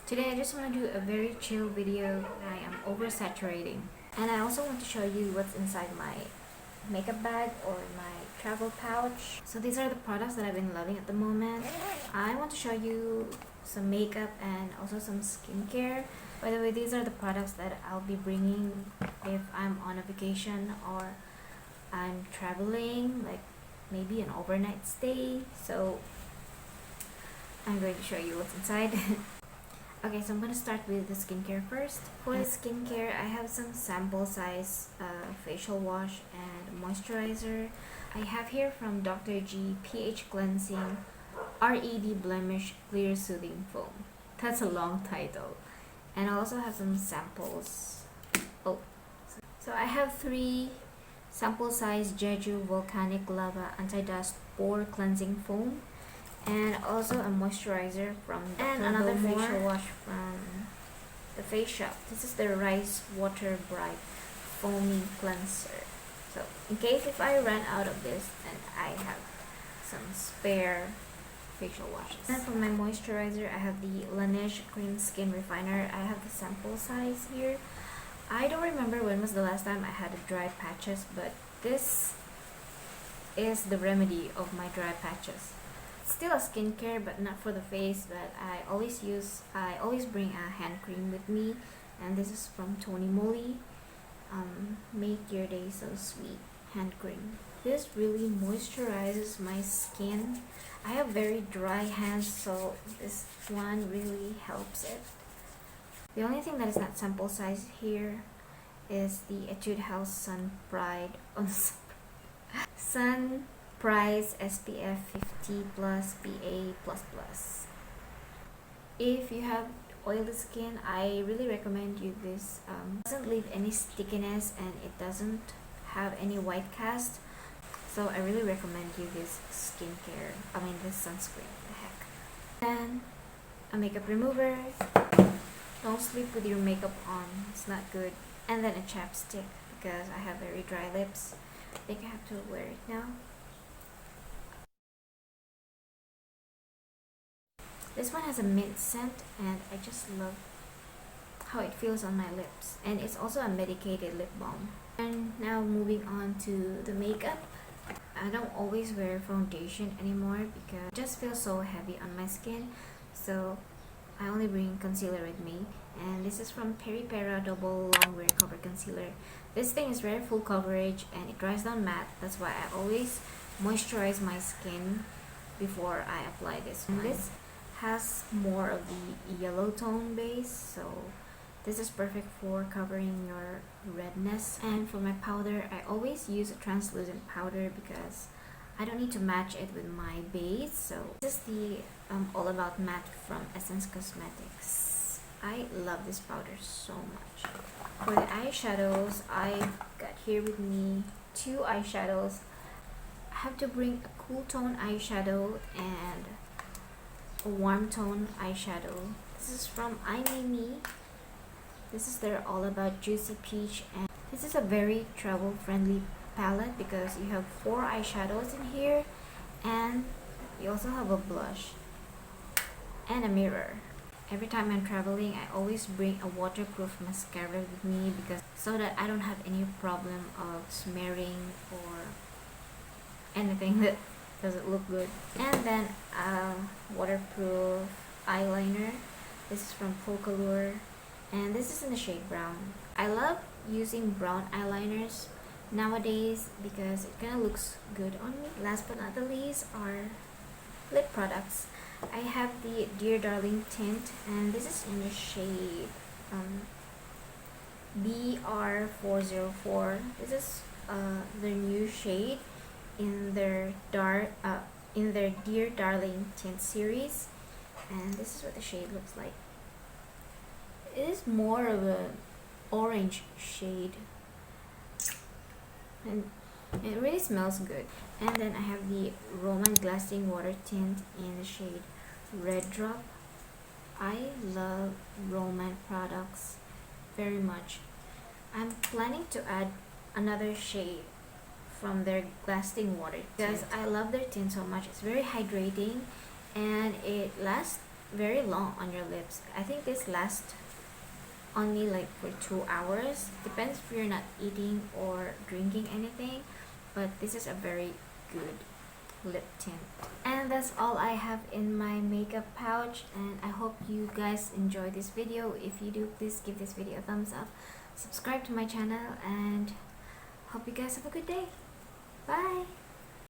Today I just want to do a very chill video. I am oversaturating. And I also want to show you what's inside my makeup bag or my travel pouch. So these are the products that I've been loving at the moment. I want to show you some makeup and also some skincare. By the way, these are the products that I'll be bringing if I'm on a vacation or I'm traveling, like maybe an overnight stay. So I'm going to show you what's inside. Okay, so I'm going to start with the skincare first. For the skincare, I have some sample size facial wash and moisturizer. I have here from Dr. G pH Cleansing R.E.D Blemish Clear Soothing Foam. That's a long title. And I also have some samples. So I have 3 sample size Jeju Volcanic Lava Anti-Dust Pore Cleansing Foam. And also a moisturizer from and another Belmuer. facial wash from the Face Shop. This is the Rice Water Bright Foamy Cleanser. So in case if I run out of this, then I have some spare facial washes. And for my moisturizer, I have the Laneige Cream Skin Refiner. I have the sample size here. I don't remember when was the last time I had dry patches, but this is the remedy of my dry patches. Still a skincare, but not for the face, but I always bring a hand cream with me, and this is from Tony Moly. Make your day so sweet hand cream. This really moisturizes my skin. I have very dry hands, so this one really helps it. The only thing that is not sample size here is the Etude House Sunprise SPF 50 plus PA++. If you have oily skin, I really recommend you this. It doesn't leave any stickiness and it doesn't have any white cast. So I really recommend you this this sunscreen. The heck. Then a makeup remover. Don't sleep with your makeup on, it's not good. And then a chapstick because I have very dry lips. I think I have to wear it now. This one has a mint scent and I just love how it feels on my lips. And it's also a medicated lip balm. And now moving on to the makeup. I don't always wear foundation anymore because it just feels so heavy on my skin. So I only bring concealer with me. And this is from Peripera Double Long Wear Cover Concealer. This thing is very full coverage and it dries down matte. That's why I always moisturize my skin before I apply this one. This has more of the yellow tone base, so this is perfect for covering your redness. And for my powder, I always use a translucent powder because I don't need to match it with my base. So this is the All About Matte from Essence Cosmetics. I love this powder so much. For the eyeshadows, I got here with me 2 eyeshadows. I have to bring a cool tone eyeshadow and a warm tone eyeshadow. This is from Inisfree. This is their All About Juicy Peach, and this is a very travel friendly palette because you have 4 eyeshadows in here and you also have a blush and a mirror. Every time I'm traveling, I always bring a waterproof mascara with me because so that I don't have any problem of smearing or anything that doesn't look good. And then a waterproof eyeliner. This is from Focallure and this is in the shade brown. I love using brown eyeliners nowadays because it kind of looks good on me. Last but not the least are lip products. I have the Dear Darling tint and this is in the shade BR404. This is their new shade in their Dear Darling tint series, and this is what the shade looks like. It is more of an orange shade and it really smells good. And then I have the Roman Glasting water tint in the shade Red Drop. I love Roman products very much. I'm planning to add another shade from their Glasting water because I love their tint so much. It's very hydrating and it lasts very long on your lips. I think this lasts only like for 2 hours. Depends if you're not eating or drinking anything, but this is a very good lip tint. And that's all I have in my makeup pouch, and I hope you guys enjoy this video. If you do, please give this video a thumbs up, subscribe to my channel, and hope you guys have a good day. Bye.